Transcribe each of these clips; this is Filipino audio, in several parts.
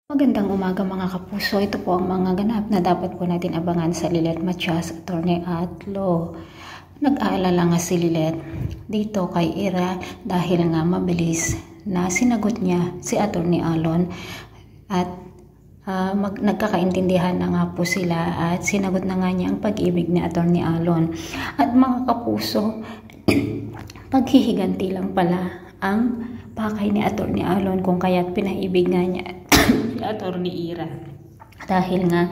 Magandang umaga mga kapuso. Ito po ang mga ganap na dapat po natin abangan sa Lilet Matias, Attorney at Law. Nag-aalala nga si Lilet dito kay Ira dahil nga mabilis na sinagot niya si Attorney Alon at nagkakaintindihan na nga po sila at sinagot na nga niya ang pag-ibig ni Attorney Alon. At mga kapuso, paghihiganti lang pala ang pakay ni Attorney Alon kung kaya't pinaibig nga niya si Attorney Ira dahil nga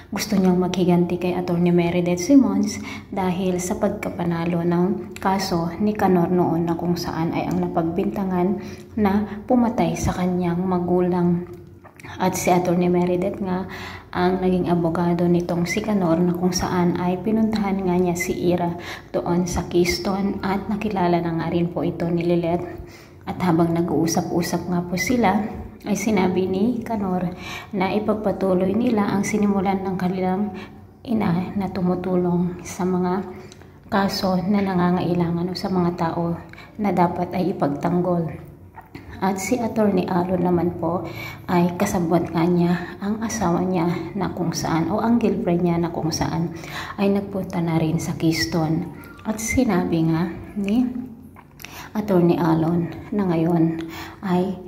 gusto niyang maghiganti kay Attorney Meredith Simons dahil sa pagkapanalo ng kaso ni Canor noon na kung saan ay ang napagbintangan na pumatay sa kanyang magulang. At si Attorney Meredith nga ang naging abogado nitong si Canor na kung saan ay pinuntahan nga niya si Ira doon sa Keystone at nakilala na nga rin po ito ni Lilet. At habang nag-uusap-usap nga po sila ay sinabi ni Canor na ipagpatuloy nila ang sinimulan ng kanilang ina na tumutulong sa mga kaso na nangangailangan o sa mga tao na dapat ay ipagtanggol. At si Attorney Alon naman po ay kasabwat nga niya ang asawa niya na kung saan o ang girlfriend niya na kung saan ay nagpunta na rin sa Keystone. At sinabi nga ni Attorney Alon na ngayon ay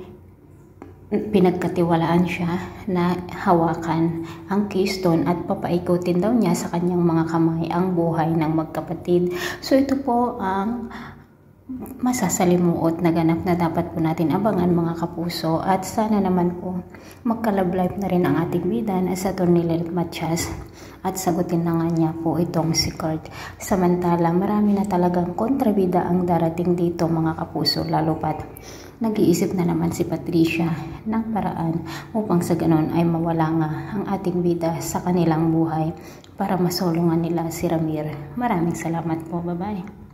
pinagkatiwalaan siya na hawakan ang Keystone at papaikutin daw niya sa kanyang mga kamay ang buhay ng magkapatid. So ito po ang masasalimuot na ganap na dapat po natin abangan mga kapuso at sana naman po magka-love life na rin ang ating bida na sa Attorney Lilet Matias at sagutin na nga niya po itong si Kurt. Samantala marami na talagang kontrabida ang darating dito mga kapuso, lalo pat nag-iisip na naman si Patricia ng paraan upang sa ganon ay mawala nga ang ating bida sa kanilang buhay para masolungan nila si Ramir. Maraming salamat po. Bye-bye.